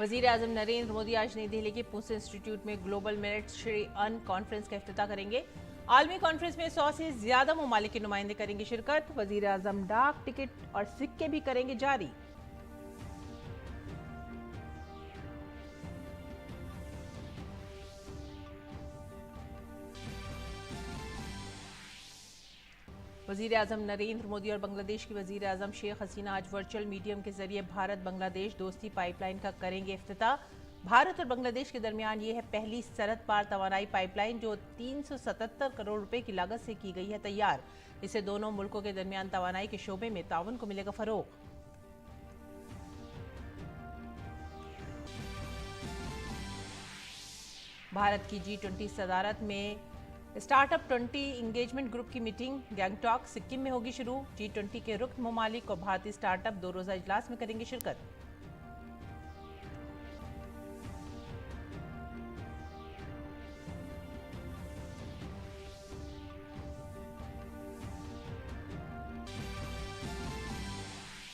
वज़ीर आज़म नरेंद्र मोदी आज नई दिल्ली के पूसे इंस्टीट्यूट में ग्लोबल मिलेट श्री अन कॉन्फ्रेंस का इफ्तिताह करेंगे। आलमी कॉन्फ्रेंस में 100 से ज्यादा ममालिक के नुमाइंदे करेंगे शिरकत। वज़ीर आज़म डाक टिकट और सिक्के भी करेंगे जारी। वज़ीर आज़म नरेंद्र मोदी और बांग्लादेश की वज़ीर आज़म शेख हसीना आज वर्चुअल मीडियम के जरिए भारत बांग्लादेश दोस्ती पाइपलाइन का करेंगे इफ्तिताह। भारत और बांग्लादेश के दरमियान ये है पहली सरहद पार तवानाई पाइपलाइन जो 377 करोड़ रुपए की लागत से की गई है तैयार। इससे दोनों मुल्कों के दरमियान तवानाई के शोबे में ताउन को मिलेगा फरोग। भारत की G20 सदारत में स्टार्टअप 20 इंगेजमेंट ग्रुप की मीटिंग गैंगटॉक सिक्किम में होगी शुरू। G20 के रुकन ममालिक और भारतीय स्टार्टअप 2 रोजा इजलास में करेंगे शिरकत।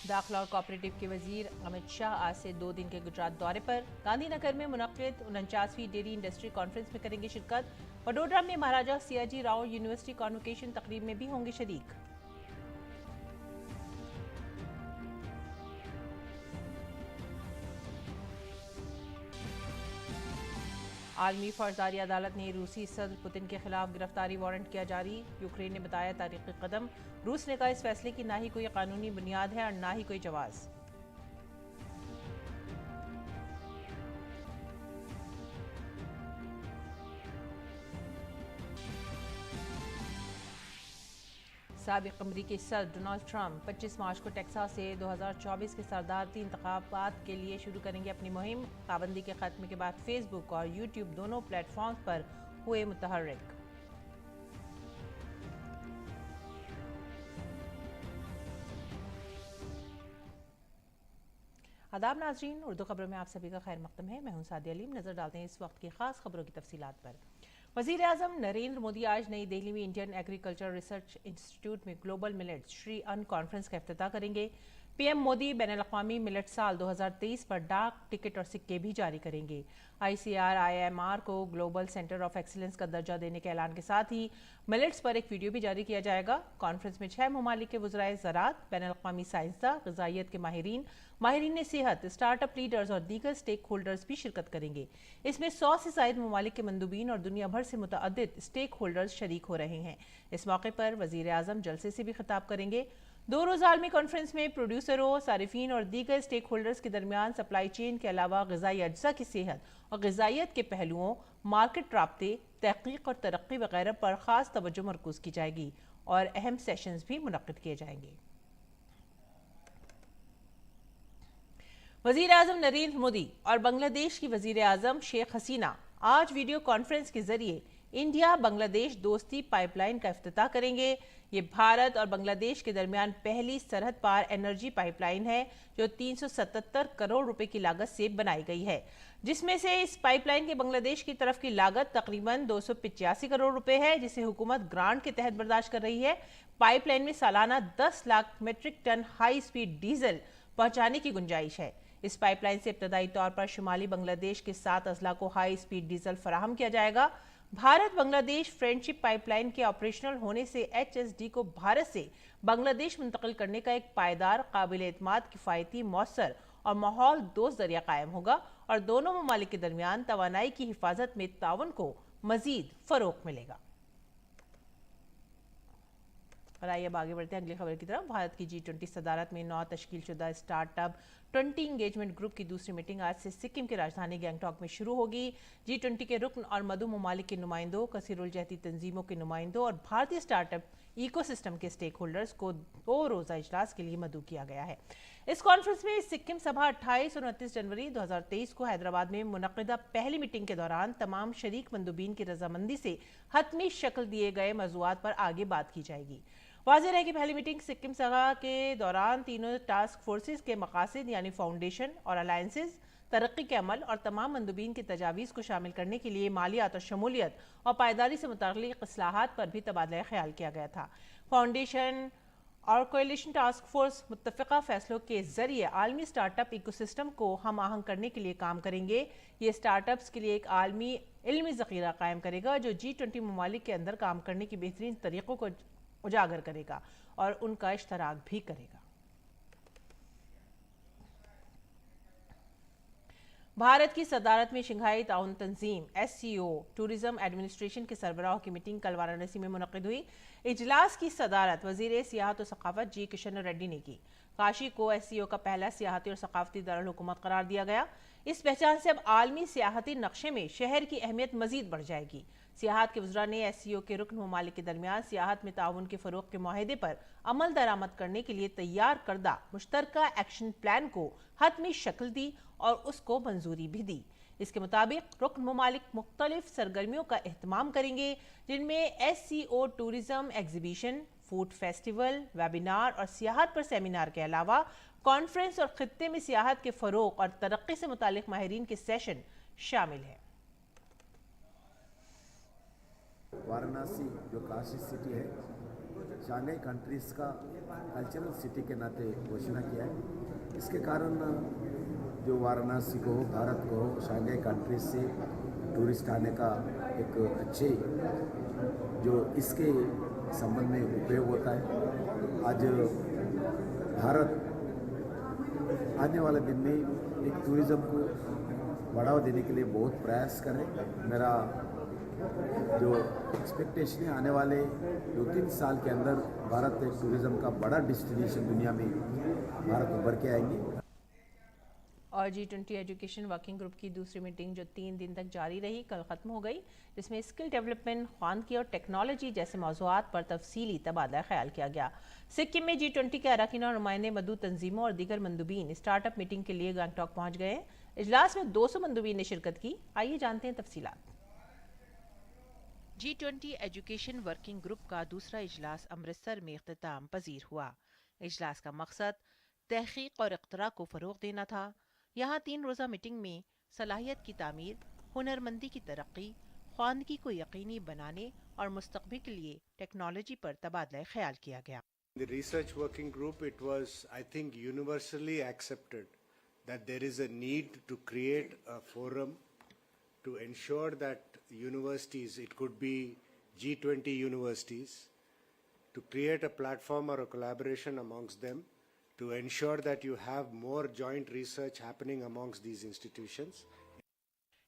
दाखिला और कोऑपरेटिव के वजीर अमित शाह आज से 2 दिन के गुजरात दौरे पर। गांधीनगर में मुनक्किद 49वीं डेयरी इंडस्ट्री कॉन्फ्रेंस में करेंगे शिरकत। वडोदरा में महाराजा सियाजी राव यूनिवर्सिटी कॉन्वोकेशन तकरीब में भी होंगे शरीक। आलमी फौजदारी अदालत ने रूसी सदर पुतिन के खिलाफ गिरफ्तारी वारंट किया जारी। यूक्रेन ने बताया तारीखी कदम। रूस ने कहा इस फैसले की ना ही कोई कानूनी बुनियाद है और ना ही कोई जवाज। साबिक अमरीकी सदर डोनाल्ड ट्रंप 25 मार्च को टेक्सास से 2024 के सदारती इंतखाबात के लिए शुरू करेंगे अपनी मुहिम। पाबंदी के खत्म के बाद फेसबुक और यूट्यूब दोनों प्लेटफॉर्म्स पर हुए मुतहर्रिक। आदाब नाजरीन, उर्दू खबरों में आप सभी का खैर मकदम है। मैं हूं सादिया अलीम। नजर डालते हैं इस वक्त की खास खबरों की तफसीलात पर। वज़ीर आज़म नरेंद्र मोदी आज नई दिल्ली में इंडियन एग्रीकल्चर रिसर्च इंस्टीट्यूट में ग्लोबल मिलेट श्री अन कॉन्फ्रेंस का इफ्तिताह करेंगे। पीएम मोदी बैनुल-अक़वामी मिलेट साल 2023 पर डाक टिकट और सिक्के भी जारी करेंगे। ICR-IMR को ग्लोबल सेंटर ऑफ एक्सीलेंस का दर्जा देने के ऐलान के साथ ही मिलेट्स पर एक वीडियो भी जारी किया जाएगा। कॉन्फ्रेंस में 6 ममालिक के वज़राए ज़राअत, बैनुल-अक़वामी साइंसदान, ग़िज़ाइयत के माहिरीन सेहत, स्टार्टअप लीडर्स और दीगर स्टेक होल्डर्स भी शिरकत करेंगे। इसमें 100 से ज़ायद ममालिक के मंदूबीन और दुनिया भर से मुतअद्दिद स्टेक होल्डर्स शरीक हो रहे हैं। इस मौके पर वज़ीर आज़म जलसे से भी खिताब करेंगे। 2 रोज़ा आलमी कॉन्फ्रेंस में प्रोड्यूसरों, सारिफीन और दीगर स्टेक होल्डर्स के दरमियान सप्लाई चेन के अलावा ग़िज़ाई अज्जा की सेहत और ग़िज़ाइयत के पहलुओं, मार्केट राब्ते, तहक़ीक़ और तरक्की वगैरह पर ख़ास तवज्जो मरकूज़ की जाएगी और अहम सेशंस भी मुनक़्क़िद किए जाएंगे। वज़ीर आज़म नरेंद्र मोदी और बांग्लादेश की वज़ीर आज़म शेख हसीना आज वीडियो कॉन्फ्रेंस के जरिए इंडिया बांग्लादेश दोस्ती पाइपलाइन का इफ्तिताह करेंगे। ये भारत और बांग्लादेश के दरमियान पहली सरहद पार एनर्जी पाइपलाइन है जो 377 करोड़ रुपए की लागत से बनाई गई है, जिसमें से इस पाइपलाइन के बांग्लादेश की तरफ की लागत तकरीबन 285 करोड़ रुपए है, जिसे हुकूमत ग्रांट के तहत बर्दाश्त कर रही है। पाइपलाइन में सालाना 10 lakh metric tonne high speed diesel पहुंचाने की गुंजाइश है। इस पाइपलाइन से इब्तदाई तौर पर शुमाली बांग्लादेश के 7 अजला को हाई स्पीड डीजल फराहम किया जाएगा। भारत बांग्लादेश फ्रेंडशिप पाइपलाइन के ऑपरेशनल होने से HSD को भारत से बांग्लादेश मुंतकिल करने का एक पायदार, काबिल एतमाद, किफ़ायती, मौसर और माहौल दोस्त जरिया कायम होगा और दोनों ममालिक के दरमियान तवानाई की हिफाजत में ताउन को मजीद फरोग मिलेगा। और आइए अब आगे बढ़ते हैं अगली खबर की तरफ। भारत की G20 सदारत में 9 तश्कील शुदा स्टार्टअप 20 इंगेजमेंट ग्रुप की दूसरी मीटिंग आज से सिक्किम की राजधानी गैंगटॉक में शुरू होगी। G20 के रुकन और मदु ममालिक के नुमाइंदों, कसीरुल जहती तंजीमों के नुमाइंदों और भारतीय स्टार्टअप इकोसिस्टम के स्टेक होल्डर्स को 2 रोज़ा इजलास के लिए मदऊ किया गया है। इस कॉन्फ्रेंस में सिक्किम सभा 28 और 29 जनवरी 2023 को हैदराबाद में मुनक़्क़िदा पहली मीटिंग के दौरान तमाम शरीक मंदूबीन की रजामंदी से हतमी शक्ल दिए गए मौज़ूआत पर आगे बात की जाएगी। वाज़ेह है कि पहली मीटिंग सिक्किम सभा के दौरान तीनों टास्क फोर्सेस के मकासद यानी फाउंडेशन और अलायंसेस, तरक्की के अमल और तमाम मंदूबीन की तजावीज़ को शामिल करने के लिए मालियात और शमूलियत और पायदारी से मुताल्लिक़ इस्लाहात पर भी तबादला ख्याल किया गया था। फाउंडेशन اور کولیشن ٹاسک فورس متفقہ فیصلوں کے ذریعے عالمی سٹارٹ اپ ایکو سسٹم کو ہم آہنگ کرنے کے لیے کام کریں گے. یہ سٹارٹ اپس کے لیے ایک عالمی علمی ذخیرہ قائم کرے گا جو G20 ممالک کے اندر کام کرنے کی بہترین طریقوں کو اجاگر کرے گا اور ان کا اشتراک بھی کرے گا. بھارت کی صدارت میں شنگھائی تعاون تنظیم SCO ٹورزم ایڈمنسٹریشن کے سربراہوں کی میٹنگ کل وارانسی میں منعقد ہوئی. اجلاس کی صدارت وزیر سیاحت و ثقافت جی کشن ریڈی نے کی. کاشی کو SCO کا پہلا سیاحتی اور ثقافتی دارالحکومت قرار دیا گیا. اس پہچان سے اب عالمی سیاحتی نقشے میں شہر کی اہمیت مزید بڑھ جائے گی. سیاحت کے وزراء نے SCO کے رکن ممالک کے درمیان سیاحت میں تعاون کے فروغ کے معاہدے پر عمل درآمد کرنے کے لیے تیار کردہ مشترکہ ایکشن پلان کو حتمی شکل دی اور اس کو منظوری بھی دی. اس کے مطابق رکن ممالک مختلف سرگرمیوں کا اہتمام کریں گے جن میں SCO tourism exhibition, food festival, webinar اور سیاحت پر سیمینار کے علاوہ کانفرنس اور خطے میں سیاحت کے فروغ اور ترقی سے متعلق ماہرین کے سیشن شامل ہیں. وارانسی جو کاشی سٹی ہے شانگھائی کنٹریز کا کلچرل سٹی کے ناطے گھوشنا کیا ہے. اس کے کارن جو وارانسی کو بھارت کو شانگھائی کنٹریز سے ٹورسٹ آنے کا ایک اچھے جو اس کے سمبند میں اپیوگ ہوتا ہے. آج بھارت آنے والے دن میں ایک ٹورزم کو بڑھاوا دینے کے لیے بہت پریاس کرے. میرا جو ایکسپیکٹیشن ہے آنے والے 2-3 سال کے اندر بھارت ایک ٹورزم کا بڑا ڈیسٹینیشن دنیا میں بھارت ابھر کے آئیں گے. اور G20 ایجوکیشن ورکنگ گروپ کی دوسری میٹنگ جو 3 دن تک جاری رہی کل ختم ہو گئی، جس میں اسکل ڈیولپمنٹ، خواندگی اور ٹیکنالوجی جیسے موضوعات پر تفصیلی تبادلہ خیال کیا گیا. سکم میں G20 کے اراکین اور نمائندے مدعو تنظیموں اور دیگر مندوبین اسٹارٹ اپ میٹنگ کے لیے گنگٹوک پہنچ گئے. اجلاس میں 200 مندوبین نے شرکت کی. آئیے جانتے ہیں تفصیلات. G20 ایجوکیشن ورکنگ گروپ کا دوسرا اجلاس امرتسر میں اختتام پذیر ہوا. اجلاس کا مقصد تحقیق اور اختراع کو فروغ دینا تھا. یہاں 3 روزہ میٹنگ میں صلاحیت کی تعمیر، ہنرمندی کی ترقی، خواندگی کو یقینی بنانے اور مستقبل کے لیے ٹیکنالوجی پر تبادلہ خیال کیا گیا. The research working group, it was, I think, universally accepted that there is a need to create a forum to ensure that universities, it could be G20 universities, to create a platform or a collaboration amongst them to ensure that you have more joint research happening amongst these institutions.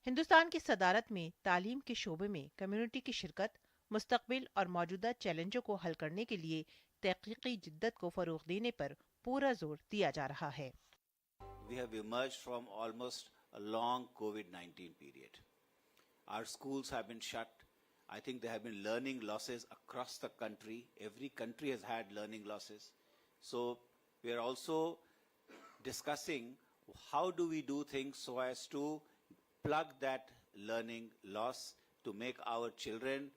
Hindustan کی صدارت میں تعلیم کے شعبے میں community کی شرکت، مستقبل اور موجودہ چیلنجوں کو حل کرنے کے لیے تحقیقی جدت کو فروغ دینے پر پورا زور دیا جا رہا ہے. We have emerged from almost a long COVID-19 period. Our schools have been shut. I think there have been learning losses across the country. Every country has had learning losses. So we are also discussing how do we do things so as to plug that learning loss to make our children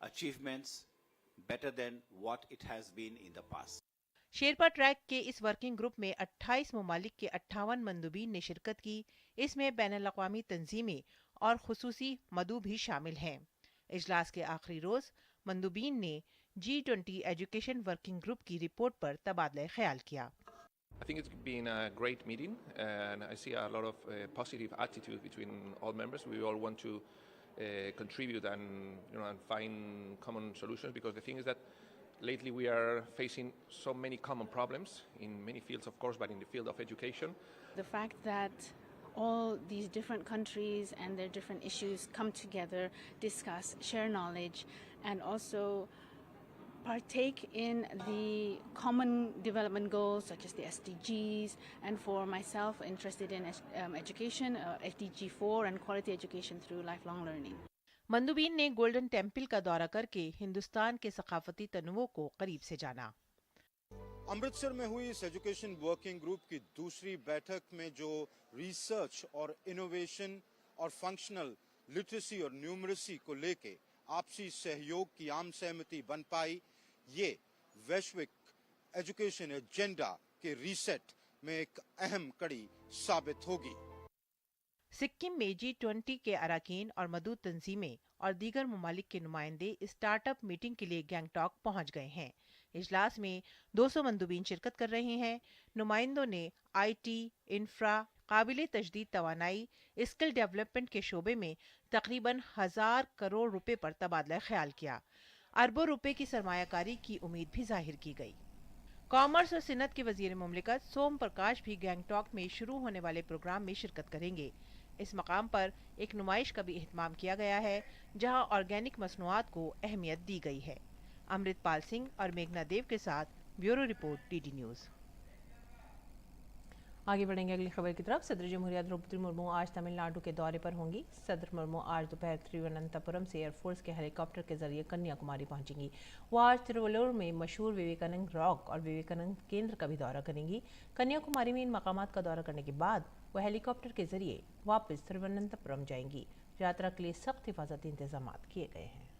achievements better than what it has been in the past. Sherpa track کے اس working group میں 28 ممالک کے 58 مندوبین نے شرکت کی. اس میں بین الاقوامی تنظیمیں اور خصوصی مدعو بھی شامل ہیں. اجلاس کے آخری روز مندوبین نے G20 ایجوکیشن ورکنگ گروپ کی رپورٹ پر تبادلہ خیال کیا. I think it's been a great meeting, and I see a lot of positive attitude between all members. We all want to contribute and and find common solutions, because the thing is that lately we are facing so many common problems in many fields, of course, but in the field of education. The fact that all these different countries and their different issues come together, discuss, share knowledge, and also partake in the common development goals such as the SDGs, and for myself interested in education, SDG 4 and quality education through lifelong learning. مندوبین نے golden temple کا دورہ کر کے ہندوستان کے ثقافتی تنوع کو قریب سے جانا. امرتسر میں ہوئی اس ایجوکیشن ورکنگ گروپ کی دوسری بیٹھک میں جو ریسرچ اور انوویشن اور فنکشنل لٹریسی اور نیومریسی کو لے کے آپسی سہیوگ کی عام سہمتی بن پائی، یہ ویشوک ایجوکیشن ایجنڈا کے ریسیٹ میں ایک اہم کڑی ثابت ہوگی. سکم میں G20 کے اراکین اور مدعو تنظیمیں اور دیگر ممالک کے نمائندے اسٹارٹ اپ میٹنگ کے لیے گینگٹاک پہنچ گئے ہیں. इजलास में 200 मंदूबीन शिरकत कर रहे हैं। नुमाइंदों ने IT, इंफ्रा, काबिल तजदीद तवानाई, स्किल डेवलपमेंट के शोबे में तकरीबन 1000 करोड़ रुपए पर तबादला ख्याल किया। अरबों रुपए की सरमायाकारी की उम्मीद भी जाहिर की गई। कॉमर्स और सिन्नत के वजीर मुमलिकत सोम प्रकाश भी गैंगटॉक में शुरू होने वाले प्रोग्राम में शिरकत करेंगे। इस मकाम पर एक नुमाइश का भी एहतमाम किया गया है, जहां ऑर्गेनिक मसनूआत को अहमियत दी गई है। अमृतपाल सिंह और मेघना देव के साथ ब्यूरो रिपोर्ट DD न्यूज़। आगे बढ़ेंगे अगली खबर की तरफ। सदर जमहूरिया द्रौपदी मुर्मू आज तमिलनाडु के दौरे पर होंगी। सदर मुर्मू आज दोपहर तिरुवनंतपुरम से एयरफोर्स के हेलीकॉप्टर के जरिए कन्याकुमारी पहुंचेंगी। वो आज तिरुवल्लुर में मशहूर विवेकानंद रॉक और विवेकानंद केंद्र का भी दौरा करेंगी। कन्याकुमारी में इन मकामात का दौरा करने के बाद वो हेलीकॉप्टर के जरिए वापस तिरुवनंतपुरम जाएंगी। यात्रा के लिए सख्त हिफाजती इंतजाम किए गए हैं।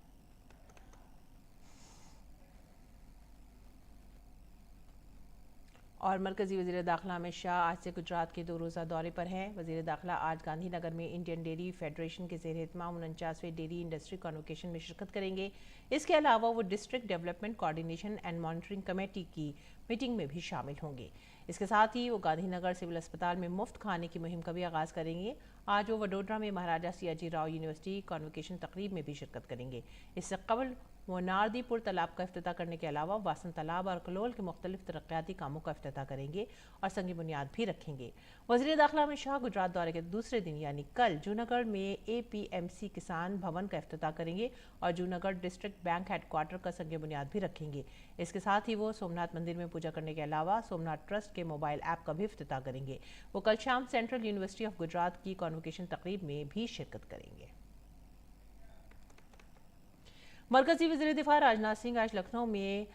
और मरकजी वज़ीर दाखिला अमित शाह आज से गुजरात के 2 रोज़ा दौरे पर हैं। वज़ीर दाखिला आज गांधीनगर में इंडियन डेयरी फेडरेशन के ज़ेर एहतमाम 49वें डेयरी इंडस्ट्री कॉन्वोकेशन में शिरकत करेंगे। इसके अलावा वो district development coordination and monitoring committee की मीटिंग में भी शामिल होंगे। इसके साथ ही वो गांधीनगर सिविल अस्पताल में मुफ्त खाने की मुहिम का भी आगाज़ करेंगे। आज वो वडोदरा में महाराजा सियाजी राव यूनिवर्सिटी कॉन्वोकेशन तकरीब में भी शिरकत करेंगे। इससे कबल वो नारदीपुर तालाब का इफ्तिताह करने के अलावा वासन तालाब और कलोल के मुख्तलिफ तरक्याती कामों का इफ्तिताह करेंगे और संग बुनियाद भी रखेंगे। वज़ीर दाखिला अमित शाह गुजरात दौरे के दूसरे दिन यानी कल जूनागढ़ में APMC किसान भवन का इफ्तिताह करेंगे और जूनागढ़ डिस्ट्रिक्ट बैंक हेडक्वार्टर का संग बुनियाद भी रखेंगे। इसके साथ ही वो सोमनाथ मंदिर में पूजा करने के अलावा सोमनाथ ट्रस्ट के मोबाइल ऐप का भी इफ्तिताह करेंगे। वो कल शाम सेंट्रल यूनिवर्सिटी ऑफ गुजरात की कॉन्वोकेशन तकरीब में भी शिरकत करेंगे। मरकजी वज़ीर दिफा राजनाथ सिंह आज लखनऊ में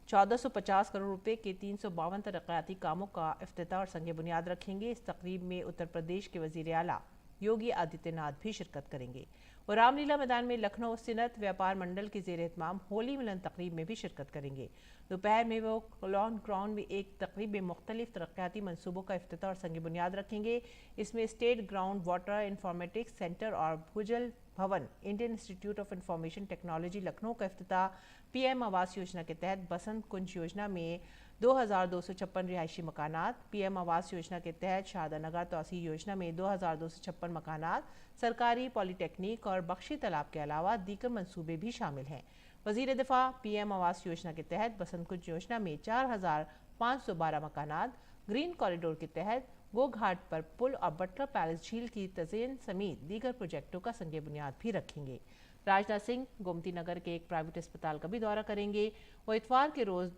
1450 करोड़ रुपए के 352 तरक्याती कामों का इफ्तिताह और संग बुनियाद रखेंगे। इस तकरीब में उत्तर प्रदेश के वज़ीर आला योगी आदित्यनाथ भी शिरकत करेंगे। वो रामलीला मैदान में लखनऊ सिन्नत व्यापार मंडल की ज़ेर एहतमाम होली मिलन तकरीब में भी शिरकत करेंगे। दोपहर में वो लॉन ग्राउंड में एक तकरीब में मुख्तलिफ तरक्याती मनसूबों का इफ्तिताह और संग बुनियाद रखेंगे। इसमें state ground water informatics centre और भूजल भवन Indian institute of information technology Lucknow का इफ्तिताह, PM आवास योजना के तहत बसंत कुंज योजना में 2256 रिहायशी मकानात, PM आवास योजना के तहत शाहदानगर तोसी योजना में 2256 मकानात, सरकारी पॉलीटेक्निक और बख्शी तालाब के अलावा दीगर मंसूबे भी शामिल हैं। वज़ीर दिफा PM आवास योजना के तहत बसंत कुंज योजना में 4512 मकानात, ग्रीन कॉरिडोर के तहत गो घाट पर पुल और बटलर पैलेस झील की तज़ीन समेत दीगर प्रोजेक्टों का संग बुनियाद भी रखेंगे। राजनाथ सिंह गोमती नगर के एक प्राइवेट अस्पताल का भी दौरा करेंगे। वो इतवार के रोज़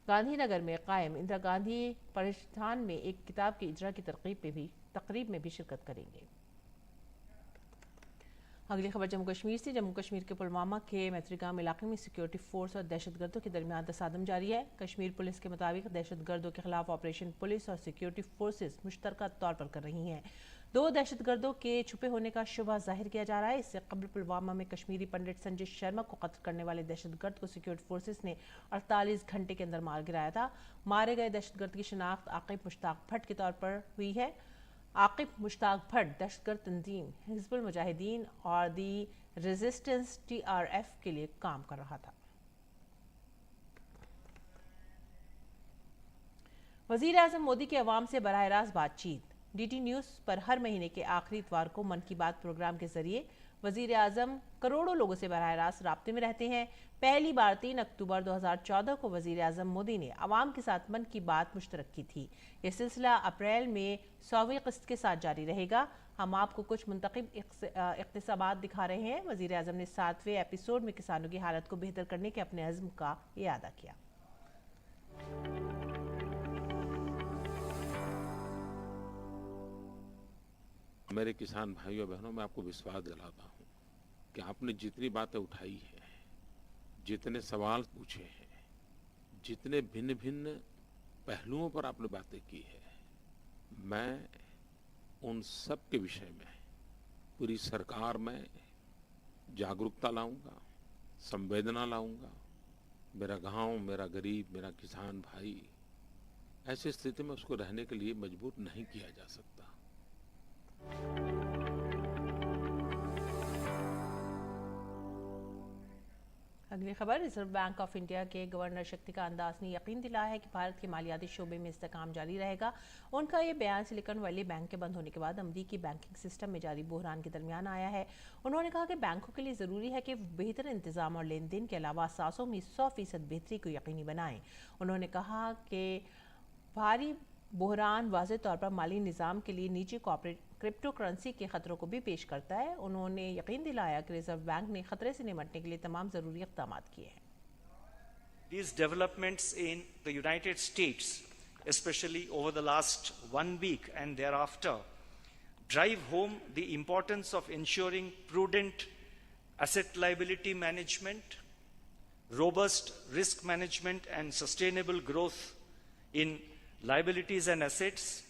गांधीनगर में कायम इंदिरा गांधी प्रतिष्ठान में एक किताब की इजरा की तकरीब में भी शिरकत करेंगे। अगली खबर जम्मू कश्मीर से। जम्मू कश्मीर के पुलवामा के मैत्रीगाम इलाके में सिक्योरिटी फोर्स और दहशतगर्दों के दरमियान तसादम जारी है। कश्मीर पुलिस के मुताबिक दहशतगर्दों के खिलाफ ऑपरेशन पुलिस और सिक्योरिटी फोर्सेस मुश्तरका तौर पर कर रही हैं। 2 दहशतगर्दों के छुपे होने का शुबा जाहिर किया जा रहा है। इससे कबल पुलवामा में कश्मीरी पंडित संजय शर्मा को कत्ल करने वाले दहशतगर्द को सिक्योरिटी फोर्सेस ने 48 घंटे के अंदर मार गिराया था। मारे गए दहशतगर्द की शिनाख्त आकिब मुश्ताक भट्ट के तौर पर हुई है। आकिब मुश्ताक भट्ट दहशतगर्द तंजीम हिजबुल मुजाहिदीन और दी रेजिस्टेंस TRF के लिए काम कर रहा था। वज़ीर आज़म मोदी की अवाम से बराह रास्त बातचीत। DD न्यूज़ पर हर महीने के आखिरी इतवार को मन की बात प्रोग्राम के जरिए वज़ीर आज़म करोड़ों लोगों से बराह रास्त राब्ते में रहते हैं। पहली बार 3 अक्टूबर 2014 को वज़ीर आज़म मोदी ने अवाम के साथ मन की बात मुश्तरक की थी। यह सिलसिला अप्रैल में 100वीं किस्त के साथ जारी रहेगा। हम आपको कुछ मुंतखब इक़्तिसाबात दिखा रहे हैं। वज़ीर आज़म ने 7वें एपिसोड में किसानों की हालत को बेहतर करने के अपने अज़्म का इयादा किया। मेरे किसान भाइयों बहनों, मैं आपको विश्वास दिलाता हूं कि आपने जितनी बातें उठाई है, जितने सवाल पूछे हैं, जितने भिन्न भिन्न पहलुओं पर आपने बातें की है, मैं उन सब के विषय में पूरी सरकार में जागरूकता लाऊंगा, संवेदना लाऊंगा। मेरा गांव, मेरा गरीब, मेरा किसान भाई ऐसी स्थिति में उसको रहने के लिए मजबूर नहीं किया जा सकता। अगली खबर, रिजर्व बैंक ऑफ इंडिया के गवर्नर शक्तिकांत दास ने यकीन दिलाया है कि भारत के मालियाती शोबे में इस्तेकाम जारी रहेगा। उनका ये बयान सिलिकॉन वैली बैंक के बंद होने के बाद अमरीकी बैंकिंग सिस्टम में जारी बहरान के दरमियान आया है। उन्होंने कहा कि बैंकों के लिए ज़रूरी है कि बेहतर इंतजाम और लेन देन के अलावा असासों में 100% बेहतरी को यकीनी बनाएं। उन्होंने कहा कि भारी बहरान वाज़ेह तौर पर माली निज़ाम के लिए निजी क्रिप्टो करेंसी के खतरों को भी पेश करता है। उन्होंने यकीन दिलाया कि रिजर्व बैंक ने खतरे से निपटने के लिए तमाम ज़रूरी इक़दाम किए हैं। These developments in the United States, especially over the last 1 week and thereafter, drive home the importance of ensuring prudent asset liability management, robust risk management and sustainable growth in liabilities and assets,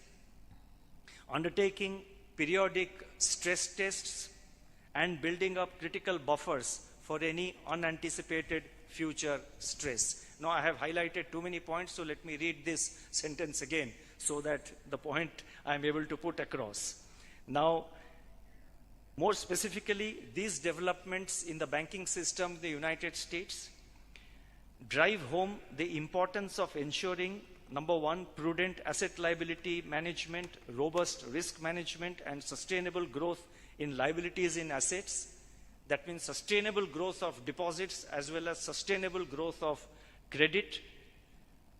undertaking periodic stress tests and building up critical buffers for any unanticipated future stress. Now I have highlighted too many points, so let me read this sentence again so that the point I am able to put across. Now, more specifically, these developments in the banking system in the United States drive home the importance of ensuring, number one, prudent asset liability management, robust risk management, and sustainable growth in liabilities in assets. That means sustainable growth of deposits as well as sustainable growth of credit.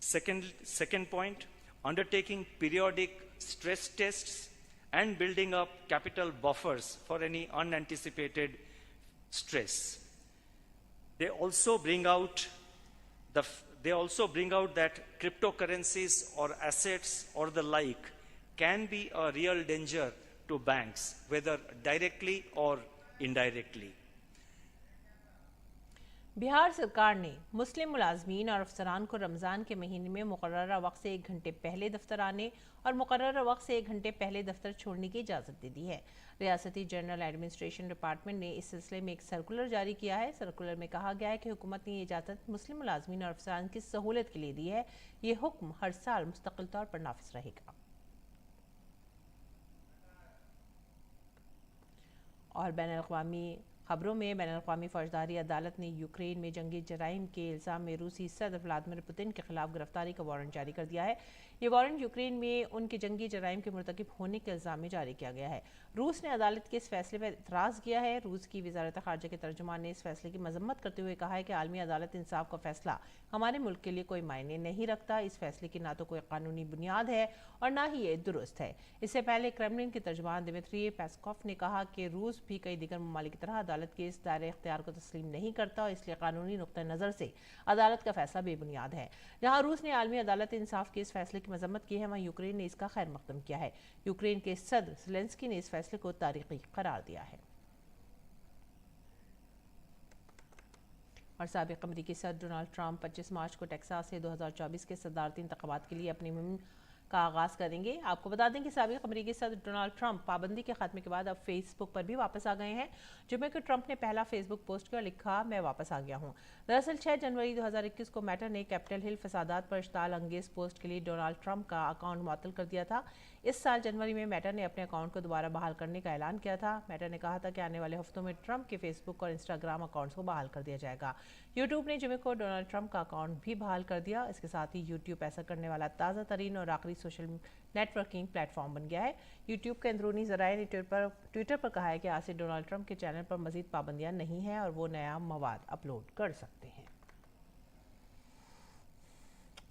Second point, undertaking periodic stress tests and building up capital buffers for any unanticipated stress. They also bring out that cryptocurrencies or assets or the like can be a real danger to banks, whether directly or indirectly. Bihar सरकार ने मुस्लिम मुलाजमीन और अफसरान को रमज़ान के महीने में मुकर्ररा वक्त से 1 घंटे पहले दफ्तर आने और मुकर्ररा वक्त से 1 घंटे पहले दफ्तर छोड़ने की इजाज़त दे दी है। रियासती जनरल एडमिनिस्ट्रेशन डिपार्टमेंट ने इस सिलसिले में एक सर्कुलर जारी किया है। सर्कुलर में कहा गया है कि हुकूमत ने ये इजाज़त मुस्लिम मुलाजमीन और अफसरान की सहूलत के लिए दी है। ये हुक्म हर साल मुस्तकिल तौर पर नाफिज रहेगा। और बैनुल-अक़वामी खबरों में, बैनुल-अक़वामी फौजदारी अदालत ने यूक्रेन में जंगी जराइम के इल्ज़ाम में रूसी सदर व्लादिमीर पुतिन के खिलाफ गिरफ्तारी का वारंट जारी कर दिया है। ये वारंट यूक्रेन में उनके जंगी जराइम के मुर्तकिब होने के इल्ज़ाम में जारी किया गया है। रूस ने अदालत के इस फैसले पर इतराज़ किया है। रूस की वज़ारत ख़ारजा के तर्जुमान ने इस फैसले की मजम्मत करते हुए कहा है कि आलमी अदालत इंसाफ का फैसला हमारे मुल्क के लिए कोई मायने नहीं रखता। इस फैसले की ना तो कोई कानूनी बुनियाद है और ना ही ये दुरुस्त है। इससे पहले क्रेमलिन के तर्जुमान दिमित्री पेस्कोव ने कहा कि रूस भी कई दीगर ममालिक की तरह अदालत के इस दायरे इख्तियार को तस्लीम नहीं करता और इसलिए कानूनी नुक्ता नज़र से अदालत का फैसला बेबुनियाद है। जहाँ रूस ने आलमी अदालत इंसाफ के इस फैसले की मजम्मत की है, वहाँ यूक्रेन ने इसका खैर मकदम किया है। यूक्रेन के सदर ज़ेलेंस्की ने इस फैसले को तारीखी करार दिया है। और साबिक़ अमरीकी सदर डोनाल्ड ट्रंप 25 मार्च को टेक्सास से 2024 के सदारती इंतखाबात के लिए अपनी मुहिम का आगाज़ करेंगे। आपको बता दें कि साबिक़ अमरीकी सदर डोनाल्ड ट्रंप पाबंदी के खात्मे के बाद अब फेसबुक पर भी वापस आ गए हैं। जुमे को ट्रंप ने पहला फेसबुक पोस्ट किया और लिखा, मैं वापस आ गया हूं। दरअसल 6 जनवरी 2021 को मेटा ने कैपिटल हिल फसादात पर इश्ताल अंगेज पोस्ट के लिए डोनाल्ड ट्रंप का अकाउंट मुअत्तल कर दिया था। इस साल जनवरी में मेटा ने अपने अकाउंट को दोबारा बहाल करने का ऐलान किया था। मेटा ने कहा था कि आने वाले हफ्तों में ट्रंप के फेसबुक और इंस्टाग्राम अकाउंट्स को बहाल कर दिया जाएगा। यूट्यूब ने जुमे को डोनाल्ड ट्रंप का अकाउंट भी बहाल कर दिया। इसके साथ ही यूट्यूब ऐसा करने वाला ताज़ा तरीन और आखिरी सोशल नेटवर्किंग प्लेटफॉर्म बन गया है। यूट्यूब के अंदरूनी ज़राए ने ट्विटर पर कहा है कि आज से डोनाल्ड ट्रंप के चैनल पर मज़ीद पाबंदियां नहीं हैं और वो नया मवाद अपलोड कर सकते हैं।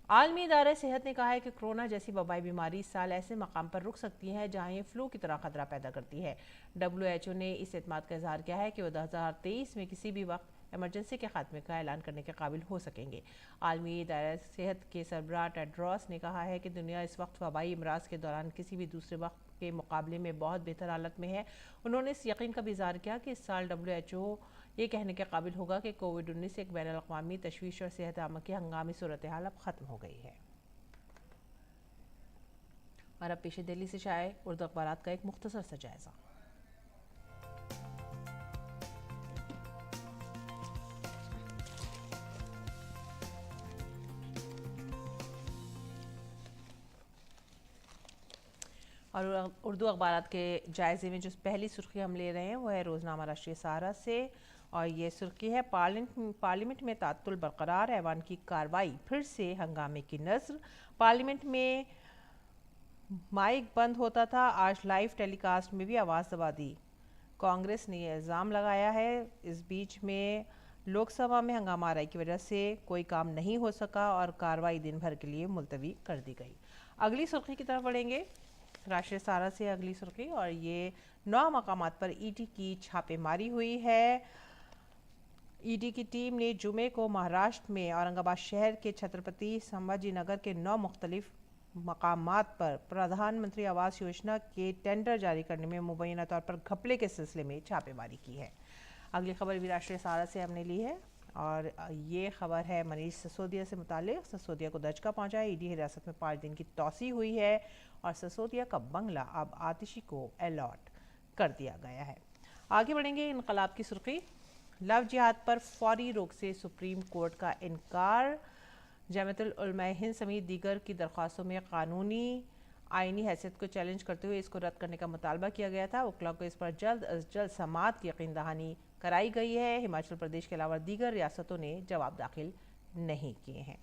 आलमी इदारा सेहत ने कहा है कि कोरोना जैसी वबाई बीमारी इस साल ऐसे मकाम पर रुक सकती है जहां ये फ्लू की तरह खतरा पैदा करती है। WHO ने इस एतमाद का इजहार किया है कि वो 2023 में किसी भी वक्त इमरजेंसी के खात्मे का ऐलान करने के काबिल हो सकेंगे। आलमी इदारा सेहत के सरबराह टेड्रोस ने कहा है कि दुनिया इस वक्त वबाई अमराज के दौरान किसी भी दूसरे वक्त के मुकाबले में बहुत बेहतर हालत में है। उन्होंने इस यकीन का भी इजहार किया कि इस साल WHO ये कहने के काबिल होगा कि कोविड-19 एक बैनुल-अक़वामी तशवीश और सेहत आमा की हंगामी सूरत हाल अब ख़त्म हो गई है। और अब पेश दिल्ली से शाये उर्दू अखबारात का एक मुख्तसर सा जायज़ा। और उर्दू अखबारात के जायज़े में जो पहली सुर्खी हम ले रहे हैं वो है रोज़नामा राष्ट्रीय सहारा से। और ये सुर्खी है पार्लियामेंट में तात्तुल बरकरार, ऐवान की कार्रवाई फिर से हंगामे की नज़र। पार्लियामेंट में माइक बंद होता था, आज लाइव टेलीकास्ट में भी आवाज़ दबा दी। कांग्रेस ने यह इल्ज़ाम लगाया है। इस बीच में लोकसभा में हंगामा आराई की वजह से कोई काम नहीं हो सका और कार्रवाई दिन भर के लिए मुलतवी कर दी गई। अगली सुर्खी की तरफ बढ़ेंगे, राष्ट्रीय सहारा से अगली सुर्खी, और ये 9 मकामात पर ईडी की छापेमारी हुई है। ईडी की टीम ने जुमे को महाराष्ट्र में औरंगाबाद शहर के छत्रपति संभाजी नगर के 9 मुख्तलिफ मकामात पर प्रधानमंत्री आवास योजना के टेंडर जारी करने में मुबैना तौर पर घपले के सिलसिले में छापेमारी की है। अगली खबर भी राष्ट्रीय सहारा से हमने ली है और ये खबर है मनीष सिसोदिया से मुतालिक। सिसोदिया को दचका पहुंचा है। ईडी हिरासत में 5 दिन की तौसी हुई है और सिसोदिया का बंगला अब आतिशी को अलॉट कर दिया गया है। आगे बढ़ेंगे, इनकलाब की सुर्खी, लव जिहाद पर फौरी रोक से सुप्रीम कोर्ट का इनकार। जमातुल उलमा हिंद समेत दीगर की दरख्वास्तों में कानूनी आईनी हैसियत को चैलेंज करते हुए इसको रद्द करने का मुतालबा किया गया था। वकला को इस पर जल्द अज जल्द समाअत की यकीन दहानी कराई गई है। हिमाचल प्रदेश के अलावा दीगर रियासतों ने जवाब दाखिल नहीं किए हैं।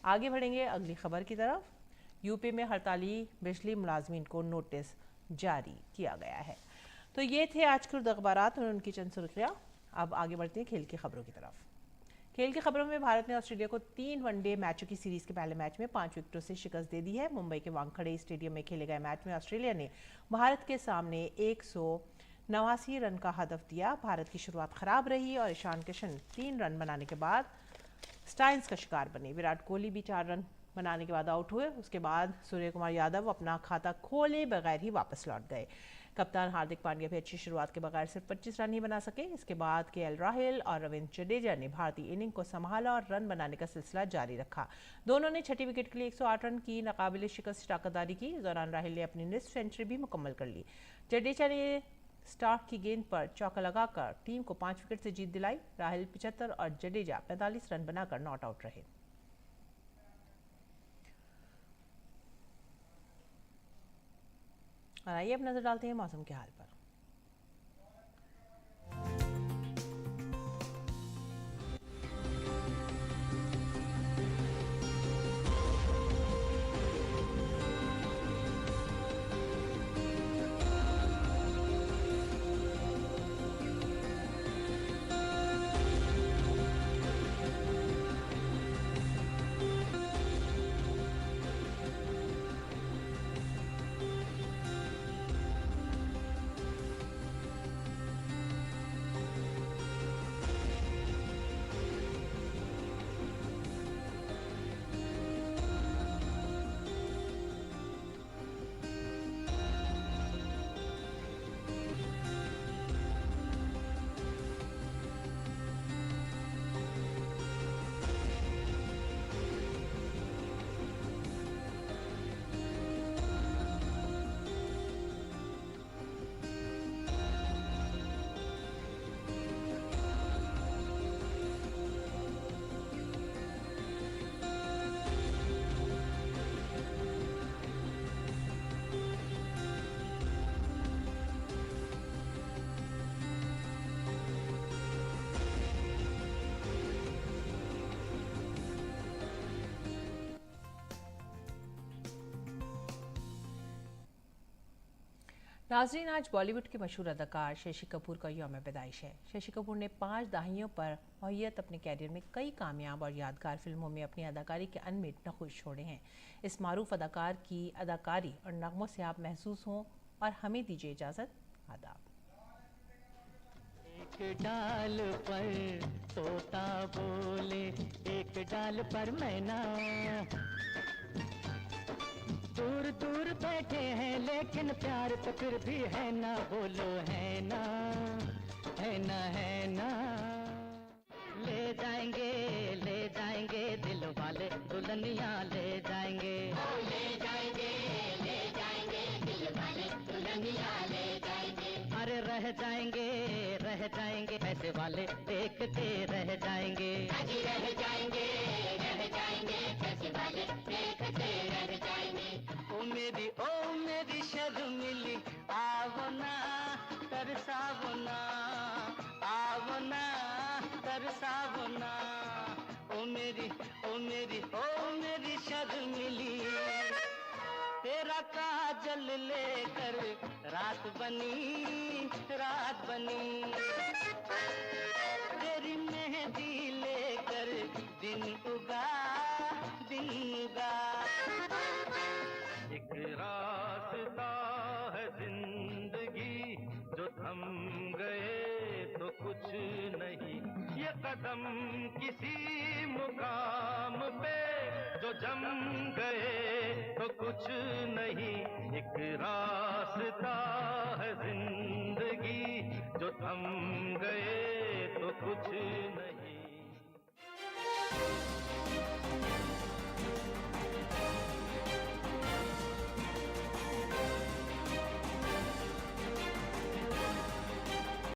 आगे बढ़ेंगे अगली खबर की तरफ। यूपी में हड़ताली बिजली मुलाजमीन को नोटिस जारी किया गया है। तो ये थे आज के अखबारात और उनकी चंद सुर्खियाँ। अब आगे बढ़ते हैं खेल की खबरों की तरफ। खेल की खबरों में भारत ने ऑस्ट्रेलिया को 3 वनडे मैचों की सीरीज के पहले मैच में 5 विकेटों से शिकस्त दे दी है। मुंबई के वानखेड़े स्टेडियम में खेले गए मैच में ऑस्ट्रेलिया ने भारत के सामने 189 रन का हदफ दिया। भारत की शुरुआत खराब रही और ईशान किशन 3 रन बनाने के बाद स्टाइन्स का शिकार बने। विराट कोहली भी 4 रन बनाने के बाद आउट हुए। उसके बाद सूर्य कुमार यादव अपना खाता खोले बगैर ही वापस लौट गए। कप्तान हार्दिक पांड्या भी अच्छी शुरुआत के बगैर सिर्फ 25 रन ही बना सके। इसके बाद केएल राहुल और रविंद्र जडेजा ने भारतीय इनिंग को संभाला और रन बनाने का सिलसिला जारी रखा। दोनों ने छठी विकेट के लिए 108 रन की नाकाबिले शिकस्त ताकतदारी की। इस दौरान राहुल ने अपनी निस्फ सेंचुरी भी मुकम्मल कर ली। जडेजा ने स्टार्क की गेंद पर चौका लगाकर टीम को 5 विकेट से जीत दिलाई। राहुल 75 और जडेजा 45 रन बनाकर नॉट आउट रहे। और आइए अब नजर डालते हैं मौसम के हाल पर। नाजरीन, आज बॉलीवुड के मशहूर अदाकार शशि कपूर का यौम पैदाइश है। शशि कपूर ने 5 दहाइयों पर मुहैयत अपने कैरियर में कई कामयाब और यादगार फिल्मों में अपनी अदाकारी के अनमिट नक्श छोड़े हैं। इस मारूफ अदाकार की अदाकारी और नगमों से आप महसूस हों और हमें दीजिए इजाज़त। आदाब। एक डाल पर तोता बोले, एक डाल पर मैना, दूर दूर बैठे हैं लेकिन प्यार तो फिर भी है ना, बोलो है ना, है ना, है ना। ले जाएंगे दिल वाले दुल्हनिया ले जाएंगे, ले जाएंगे दिल वाले दुल्हनिया ले जाएंगे। अरे रह जाएंगे पैसे वाले देखते रह जाएंगे, रह जाएंगे पैसे वाले देखते रह जाएंगे। ओ मेरी शर्मिली आवो ना, तरसावो ना, आवो ना। तरसावना, ओ मेरी ओ मेरी ओ मेरी शर्मिली, तेरा काजल लेकर रात बनी, रात बनी, तेरी मेहंदी लेकर दिन उगा, दिन उगा। एक रास्ता है जिंदगी, जो थम गए तो कुछ नहीं, ये कदम किसी मुकाम पे जो जम गए तो कुछ नहीं। एक रास्ता है जिंदगी,